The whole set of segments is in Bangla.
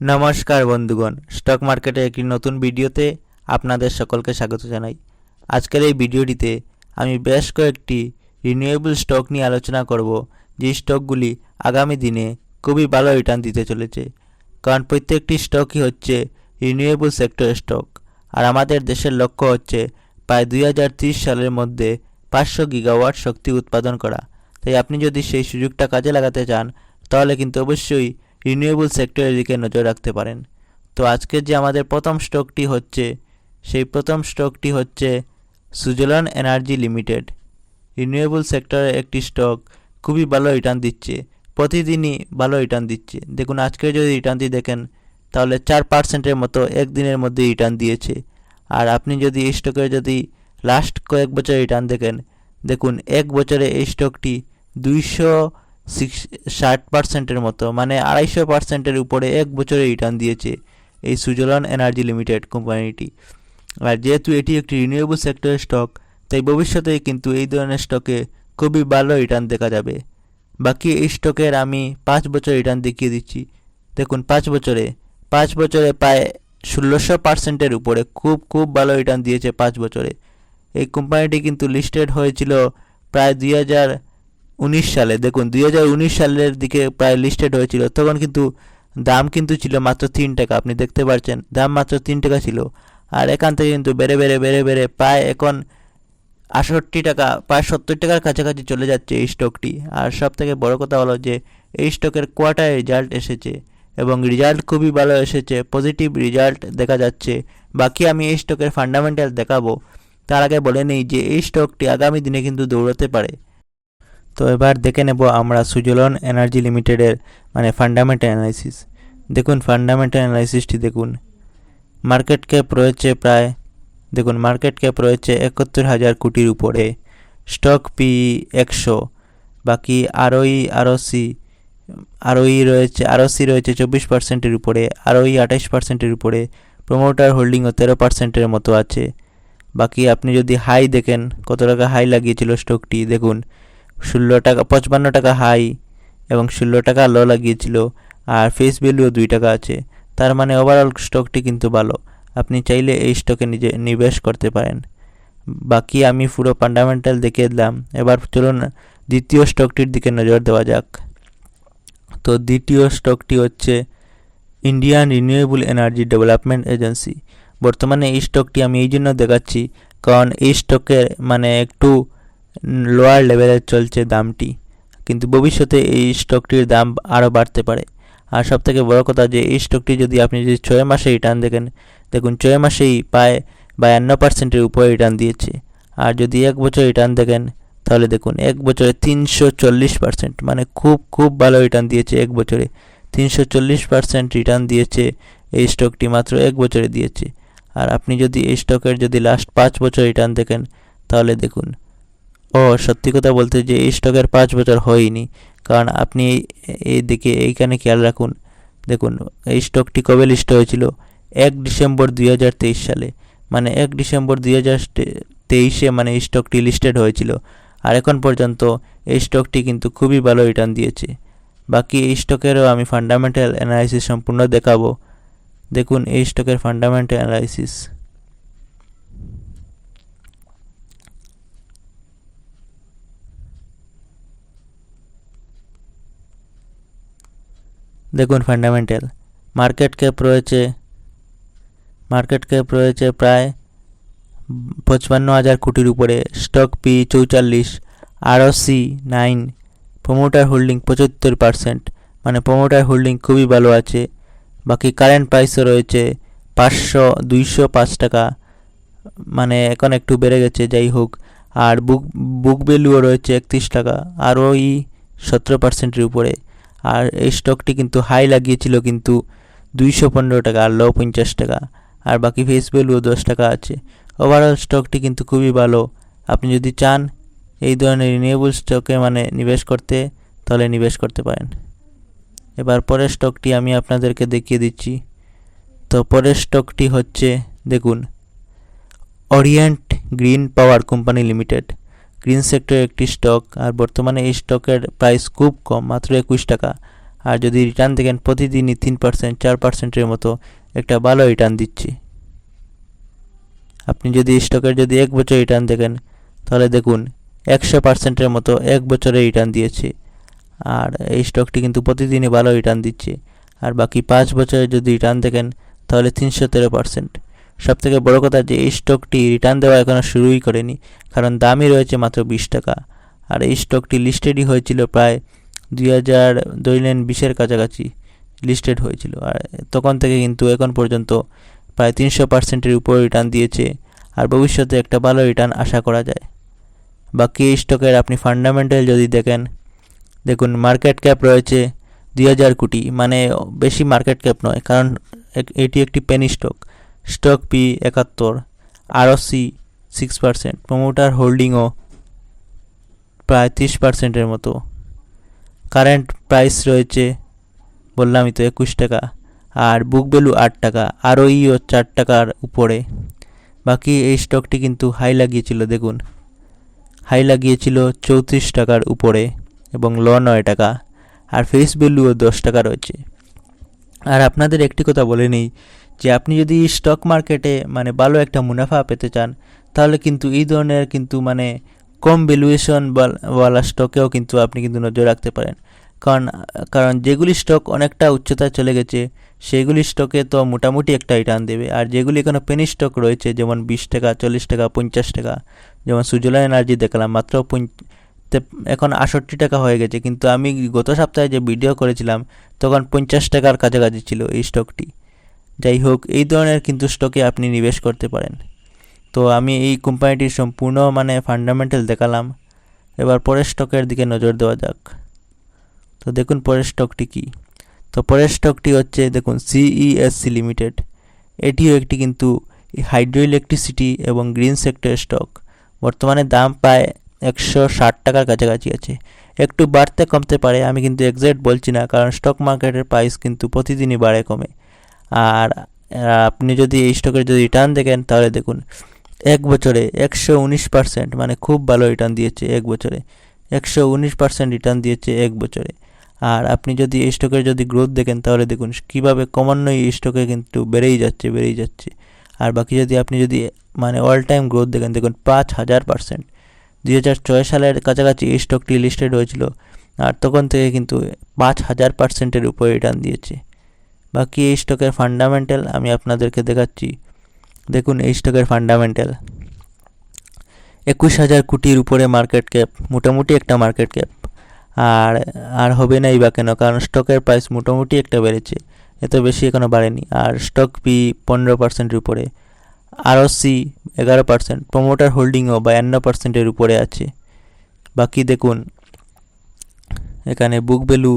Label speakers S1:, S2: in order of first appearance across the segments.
S1: নমস্কার বন্ধুগণ, স্টক মার্কেটে একটি নতুন ভিডিওতে আপনাদের সকলকে স্বাগত জানাই। আজকের এই ভিডিওটিতে আমি বেশ কয়েকটি রিনিউয়েবল স্টক নিয়ে আলোচনা করব, যে স্টকগুলি আগামী দিনে খুবই ভালো রিটার্ন দিতে চলেছে। কারণ প্রত্যেকটি স্টকই হচ্ছে রিনিউয়েবল সেক্টর স্টক, আর আমাদের দেশের লক্ষ্য হচ্ছে প্রায় 2030 সালের মধ্যে 500 গিগাওয়াট শক্তি উৎপাদন করা। তাই আপনি যদি সেই সুযোগটা কাজে লাগাতে চান, তাহলে কিন্তু অবশ্যই রিনিউয়েবল সেক্টরের দিকে নজর রাখতে পারেন। তো আজকের যে আমাদের প্রথম স্টকটি হচ্ছে, সেই প্রথম স্টকটি হচ্ছে সুজলন এনার্জি লিমিটেড। রিনিউয়েবল সেক্টরের একটি স্টক, খুবই ভালো রিটার্ন দিচ্ছে, প্রতিদিনই ভালো রিটার্ন দিচ্ছে। দেখুন, আজকের যদি রিটার্নটি দেখেন, তাহলে 4%-এর মতো একদিনের মধ্যে রিটার্ন দিয়েছে। আর আপনি যদি এই স্টকের যদি লাস্ট কয়েক বছর রিটার্ন দেখেন, দেখুন এক বছরে এই স্টকটি 260%-এর মতো, মানে 250%-এর উপরে এক বছরে রিটার্ন দিয়েছে এই সুজলন এনার্জি লিমিটেড কোম্পানিটি। আর যেহেতু এটি একটি রিনিউয়েবল সেক্টরের স্টক, তাই ভবিষ্যতে কিন্তু এই ধরনের স্টকে খুবই ভালো রিটার্ন দেখা যাবে। বাকি এই স্টকের আমি 5 বছর রিটার্ন দেখিয়ে দিচ্ছি। দেখুন, 5 বছরে প্রায় 1600%-এর উপরে খুব ভালো রিটার্ন দিয়েছে 5 বছরে। এই কোম্পানিটি কিন্তু লিস্টেড হয়েছিল প্রায় 2019 সালে। দেখুন, 2019 সালের দিকে প্রায় লিস্টেড হয়েছিল, তখন কিন্তু দাম কিন্তু ছিল মাত্র 3 টাকা। আপনি দেখতে পাচ্ছেন, দাম মাত্র 3 টাকা ছিল। আর এখান থেকে কিন্তু বেড়ে প্রায় এখন 68 টাকা, প্রায় 70 টাকার কাছাকাছি চলে যাচ্ছে এই স্টকটি। আর সব থেকে বড় কথা হলো যে এই স্টকের কোয়ার্টার রেজাল্ট এসেছে, এবং রিজাল্ট খুবই ভালো এসেছে, পজিটিভ রিজাল্ট দেখা যাচ্ছে। বাকি আমি এই স্টকের ফান্ডামেন্টাল দেখাবো, তার আগে বলে নেই যে এই স্টকটি আগামী দিনে কিন্তু দৌড়াতে পারে। তো এবার দেখে নেব আমরা সুজলন এনার্জি লিমিটেডের ফান্ডামেন্টাল অ্যানালাইসিস। দেখুন, ফান্ডামেন্টাল অ্যানালাইসিসটি দেখুন। মার্কেট ক্যাপ রয়েছে প্রায়, দেখুন মার্কেট ক্যাপ রয়েছে 71,000 কোটির উপরে। Stock P 100। বাকি আরওসি রয়েছে 24%-এর উপরে, আরওই 28%-এর উপরে। প্রমোটার হোল্ডিংও 13%-এর মতো আছে। বাকি আপনি যদি হাই দেখেন, কত টাকা হাই লাগিয়েছিল স্টকটি, দেখুন 16 টাকা 55 টাকা হাই এবং 16 টাকা লো লাগিয়েছিল। আর ফেস ভ্যালুও 2 টাকা আছে। তার মানে ওভারঅল স্টকটি কিন্তু ভালো, আপনি চাইলে এই স্টকে নিজে নিবেশ করতে পারেন। বাকি আমি পুরো ফান্ডামেন্টাল দেখিয়ে দিলাম। এবার চলুন দ্বিতীয় স্টকটির দিকে নজর দেওয়া যাক। তো দ্বিতীয় স্টকটি হচ্ছে Indian renewable energy development agency. বর্তমানে এই স্টকটি আমি এই জন্য দেখাচ্ছি, কারণ এই স্টকের একটু লোয়ার লেভেলের চলছে দামটি, কিন্তু ভবিষ্যতে এই স্টকটির দাম আরও বাড়তে পারে। আর সবথেকে বড় কথা যে এই স্টকটি যদি আপনি 6 মাসে রিটার্ন দেখেন, দেখুন 6 মাসেই প্রায় 52%-এর উপরে রিটার্ন দিয়েছে। আর যদি 1 বছর রিটার্ন দেখেন, তাহলে দেখুন 1 বছরে 340%, মানে খুব ভালো রিটার্ন দিয়েছে। 1 বছরে 340% রিটার্ন দিয়েছে এই স্টকটি, মাত্র 1 বছরে দিয়েছে। আর আপনি যদি এই স্টকের যদি লাস্ট 5 বছর রিটার্ন দেখেন, তাহলে দেখুন, সত্যি কথা বলতে যে এই স্টকের 5 বছর হয়নি। কারণ আপনি এই দিকে এইখানে খেয়াল রাখুন। দেখুন, এই স্টকটি কবে লিস্ট হয়েছিল? 1 ডিসেম্বর 2023 সালে, মানে 1 ডিসেম্বর 2023-এ এই স্টকটি লিস্টেড হয়েছিল। আর এখন পর্যন্ত এই স্টকটি কিন্তু খুবই ভালো রিটার্ন দিয়েছে। বাকি এই স্টকেরও আমি ফান্ডামেন্টাল অ্যানালাইসিস সম্পূর্ণ দেখাবো। দেখুন এই স্টকের ফান্ডামেন্টাল অ্যানালাইসিস। দেখুন ফান্ডামেন্টাল, মার্কেট ক্যাপ রয়েছে প্রায় 55,000 কোটির উপরে। Stock P 44, ROC 9, promoter holding 75%, মানে প্রমোটার হোল্ডিং খুবই ভালো আছে। বাকি কারেন্ট প্রাইসও রয়েছে 205 টাকা, মানে এখন একটু বেড়ে গেছে, যাই হোক। আর বুক ভ্যালুও রয়েছে 31 টাকা, আরওই 17%-এর উপরে। আর এই স্টকটি কিন্তু হাই লাগিয়েছিল কিন্তু 215 টাকা, আর লো 50 টাকা। আর বাকি ফেস ভ্যালুও 10 টাকা আছে। ওভারঅল স্টকটি কিন্তু খুবই ভালো। আপনি যদি চান এই ধরনের রিনিউয়েবল স্টকে নিবেশ করতে, তাহলে নিবেশ করতে পারেন। এবার পরের স্টকটি আমি আপনাদেরকে দেখিয়ে দিচ্ছি। তো পরের স্টকটি হচ্ছে, দেখুন, ওরিয়েন্ট গ্রিন পাওয়ার কোম্পানি লিমিটেড। গ্রিন সেক্টরের একটি স্টক, আর বর্তমানে এই স্টকের প্রাইস খুব কম, মাত্র 21 টাকা। আর যদি রিটার্ন দেখেন প্রতিদিনই 3% 4%-এর মতো একটা ভালো রিটার্ন দিচ্ছে। আপনি যদি স্টকের যদি 1 বছর রিটার্ন দেখেন তাহলে দেখুন 100%-এর মতো 1 বছরে রিটার্ন দিয়েছে। আর এই স্টকটি কিন্তু প্রতিদিনই ভালো রিটার্ন দিচ্ছে। আর বাকি 5 বছরের যদি রিটার্ন দেখেন তাহলে 313%। সবথেকে বড় কথা যে এই স্টকটি রিটার্ন দেওয়া এখনও শুরুই করেনি, কারণ দামই রয়েছে মাত্র 20 টাকা। আর এই স্টকটি লিস্টেডই হয়েছিল প্রায় 2020-এর কাছাকাছি লিস্টেড হয়েছিল। আর তখন থেকে কিন্তু এখন পর্যন্ত প্রায় 300%-এর উপর রিটার্ন দিয়েছে। আর ভবিষ্যতে একটা ভালো রিটার্ন আশা করা যায়। বাকি এই স্টকের আপনি ফান্ডামেন্টাল যদি দেখুন মার্কেট ক্যাপ রয়েছে 2000 কোটি, মানে বেশি মার্কেট ক্যাপ নয়, কারণ এটি একটি penny stock. Stock P 71, ROC 6%, promoter হোল্ডিংও প্রায় 30%-এর মতো। কারেন্ট প্রাইস রয়েছে বললামই তো 21 টাকা। আর বুক ভ্যালু 8 টাকা, আরওইও 4 টাকার উপরে। বাকি এই স্টকটি কিন্তু হাই লাগিয়েছিল, দেখুন হাই লাগিয়েছিল 34 টাকার উপরে এবং লো 9 টাকা। আর ফেস ভ্যালুও 10 টাকা রয়েছে। আর আপনাদের একটি কথা বলে নেই যে আপনি যদি স্টক মার্কেটে মানে ভালো একটা মুনাফা পেতে চান তাহলে কিন্তু এই ধরনের কিন্তু মানে কম ভ্যালুয়েশন ওয়ালা স্টকেও কিন্তু আপনি কিন্তু নজর রাখতে পারেন। কারণ যেগুলি স্টক অনেকটা উচ্চতায় চলে গেছে সেইগুলি স্টকে তো মোটামুটি একটা রিটার্ন দেবে। আর যেগুলি এখনো পেনি স্টক রয়েছে যেমন 20 টাকা, 40 টাকা, 50 টাকা, যেমন সুজলা এনার্জি দেখলাম মাত্র এখন 68 টাকা হয়ে গেছে, কিন্তু আমি গত সপ্তাহে যে ভিডিও করেছিলাম তখন 50 টাকার কাছাকাছি ছিল এই স্টকটি। যাই হোক, এই ধরনের কিন্তু স্টকে আপনি নিবেশ করতে পারেন। তো আমি এই কোম্পানিটির সম্পূর্ণ মানে ফান্ডামেন্টাল দেখালাম। এবার পরের স্টকের দিকে নজর দেওয়া যাক। তো দেখুন পরের স্টকটি কি। তো পরের স্টকটি হচ্ছে দেখুন সিইএসসি লিমিটেড। এটিও একটি কিন্তু হাইড্রো ইলেকট্রিসিটি এবং গ্রিন সেক্টরের স্টক। বর্তমানে দাম প্রায় 160 টাকার কাছাকাছি আছে। একটু বাড়তে কমতে পারে, আমি কিন্তু এক্সাক্ট বলছি না, কারণ স্টক মার্কেটের প্রাইস কিন্তু প্রতিদিনই বাড়ে কমে। আর আপনি যদি এই স্টকের যদি রিটার্ন দেখেন তাহলে দেখুন 1 বছরে 119%, মানে খুব ভালো রিটার্ন দিয়েছে 1 বছরে। 119% রিটার্ন দিয়েছে 1 বছরে। আর আপনি যদি এই স্টকের যদি গ্রোথ দেখেন তাহলে দেখুন কীভাবে ক্রমান্বয়ে এই স্টকে কিন্তু বেড়েই যাচ্ছে। আর বাকি যদি আপনি যদি মানে অল টাইম গ্রোথ দেখেন, দেখুন 5000%। 2006 সালের কাছাকাছি এই স্টকটি লিস্টেড হয়েছিল, আর তখন থেকে কিন্তু 5000%-এর উপরে রিটার্ন দিয়েছে। বাকি এই স্টকের ফান্ডামেন্টাল আমি আপনাদেরকে দেখাচ্ছি। দেখুন এই স্টকের ফান্ডামেন্টাল 21,000 কোটির উপরে মার্কেট ক্যাপ, মোটামুটি একটা মার্কেট ক্যাপ। আর হবে নাই বা কেন, কারণ স্টকের প্রাইস মোটামুটি একটা বেড়েছে, এত বেশি এখনও বাড়েনি। আর স্টক পি 15%-এর উপরে, আরওসি 11%, প্রমোটার হোল্ডিংও 52%-এর উপরে আছে। বাকি দেখুন এখানে বুক ভ্যালু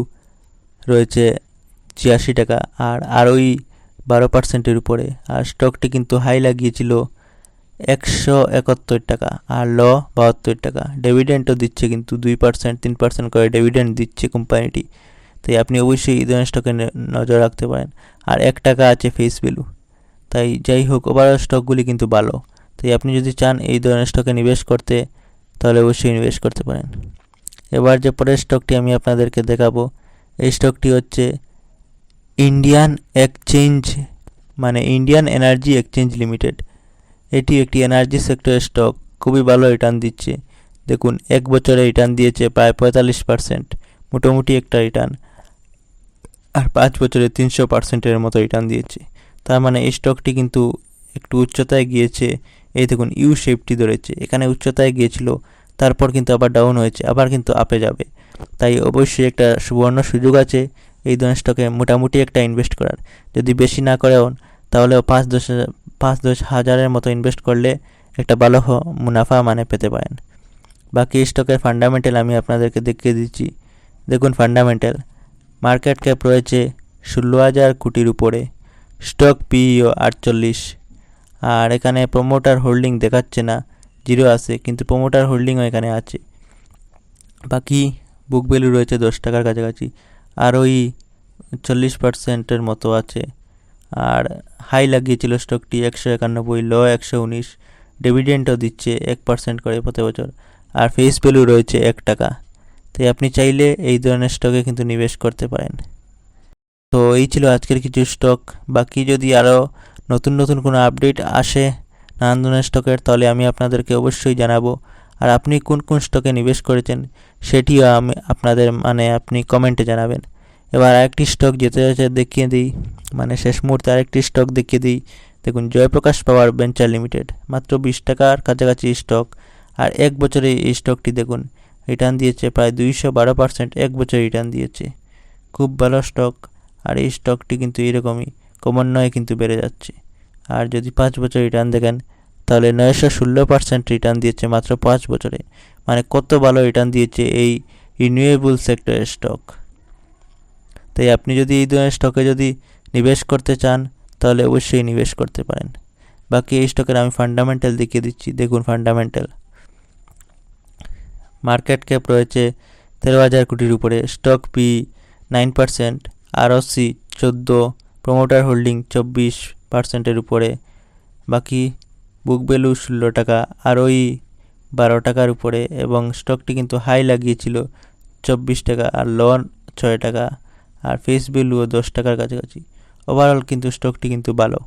S1: রয়েছে 86 টাকা, আর আরওই 12%-এর উপরে। আর স্টকটি কিন্তু হাই লাগিয়েছিল 171 টাকা আর লো 72 টাকা। ডিভিডেন্ডও দিচ্ছে কিন্তু 2% 3% করে ডিভিডেন্ড দিচ্ছে কোম্পানিটি। তাই আপনি অবশ্যই এই ধরনের স্টকে নজর রাখতে পারেন। আর 1 টাকা আছে ফেস ভ্যালু। তাই যাই হোক, ওভারঅল স্টকগুলি কিন্তু ভালো। তাই আপনি যদি চান এই ধরনের স্টকে নিবেশ করতে তাহলে অবশ্যই নিবেশ করতে পারেন। এবার যে পরের স্টকটি আমি আপনাদেরকে দেখাবো, এই স্টকটি হচ্ছে ইন্ডিয়ান এক্সচেঞ্জ, মানে ইন্ডিয়ান এনার্জি এক্সচেঞ্জ লিমিটেড। এটি একটি এনার্জি সেক্টরের স্টক, খুবই ভালো রিটার্ন দিচ্ছে। দেখুন 1 বছরে রিটার্ন দিয়েছে প্রায় 45%, মোটামুটি একটা রিটার্ন। আর 5 বছরে 300%-এর মতো রিটার্ন দিয়েছে। তার মানে এই স্টকটি কিন্তু একটু উচ্চতায় গিয়েছে। এই দেখুন ইউ শেপটি ধরেছে, এখানে উচ্চতায় গিয়েছিল, তারপর কিন্তু আবার ডাউন হয়েছে, আবার কিন্তু আপে যাবে। তাই অবশ্যই একটা সুবর্ণ সুযোগ আছে এই ধরনের স্টকে মোটামুটি একটা ইনভেস্ট করার। যদি বেশি না করেও তাহলেও 5-10 হাজারের মতো ইনভেস্ট করলে একটা ভালো মুনাফা মানে পেতে পারেন। বাকি স্টকের ফান্ডামেন্টাল আমি আপনাদেরকে দেখিয়ে দিচ্ছি। দেখুন ফান্ডামেন্টাল মার্কেট ক্যাপ রয়েছে 16,000 কোটির উপরে, স্টক পিইও 48। আর এখানে প্রমোটার হোল্ডিং দেখাচ্ছে না, 0 আছে, কিন্তু প্রমোটার হোল্ডিংও এখানে আছে। বাকি বুক ভ্যালু রয়েছে 10 টাকার কাছাকাছি, আর ওই 40%-এর মতো আছে। আর হাই লাগিয়েছিল স্টকটি 191, লো 119, ডিভিডেন্ডও দিচ্ছে 1% করে প্রতি বছর। আর ফেস ভ্যালু রয়েছে 1 টাকা। তাই আপনি চাইলে এই ধরনের স্টকে কিন্তু নিবেশ করতে পারেন। তো এই ছিল আজকের কিছু স্টক। বাকি যদি আরও নতুন নতুন কোনো আপডেট আসে নানান ধরনের স্টকের, তাহলে আমি আপনাদেরকে অবশ্যই জানাবো। আর আপনি কোন কোন স্টকে নিবেশ করেছেন সেটিও আমি আপনাদের আপনি কমেন্টে জানাবেন। এবার আরেকটি স্টক যেতে যেতে দেখিয়ে দিই, শেষ মুহূর্তে আরেকটি স্টক দেখিয়ে দিই। দেখুন, জয়প্রকাশ পাওয়ার ভেঞ্চার লিমিটেড, মাত্র 20 টাকার কাছাকাছি স্টক। আর এক বছরে এই স্টকটি দেখুন রিটার্ন দিয়েছে প্রায় 212%, এক বছর রিটার্ন দিয়েছে। খুব ভালো স্টক। আর এই স্টকটি কিন্তু এরকমই ক্রমান্বয়ে কিন্তু বেড়ে যাচ্ছে। আর যদি 5 বছর রিটার্ন দেখেন তাহলে 916% রিটার্ন দিয়েছে মাত্র 5 বছরে। কত ভালো রিটার্ন দিয়েছে এই রিনিউয়েবল সেক্টরের স্টক। তাই আপনি যদি এই ধরনের স্টকে যদি নিবেশ করতে চান তাহলে অবশ্যই নিবেশ করতে পারেন। বাকি এই স্টকের আমি ফান্ডামেন্টাল দেখিয়ে দিচ্ছি। দেখুন, ফান্ডামেন্টাল মার্কেট ক্যাপ রয়েছে 13,000 কোটির উপরে, stock P 9%, ROC 14, promoter holding 24%-এর উপরে। বাকি বুক ভ্যালু 16 টাকা, আরওই 12 টাকার উপরে, এবং স্টকটি কিন্তু হাই লাগিয়েছিল 24 টাকা আর লো 6 টাকা, আর ফেস ভ্যালুও 10 টাকার কাছাকাছি। ওভারঅল কিন্তু স্টকটি কিন্তু ভালো।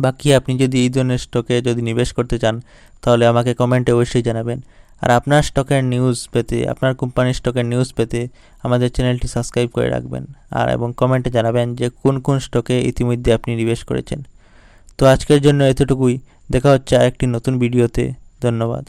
S1: বাকি আপনি যদি এই ধরনের স্টকে যদি নিবেশ করতে চান তাহলে আমাকে কমেন্টে অবশ্যই জানাবেন। আর আপনার স্টকের নিউজ পেতে, আপনার কোম্পানির স্টকের নিউজ পেতে আমাদের চ্যানেলটি সাবস্ক্রাইব করে রাখবেন। এবং কমেন্টে জানাবেন যে কোন কোন স্টকে ইতিমধ্যে আপনি নিবেশ করেছেন। তো আজকের জন্য এতটুকুই। দেখা হচ্ছে আরেকটি নতুন ভিডিওতে। ধন্যবাদ।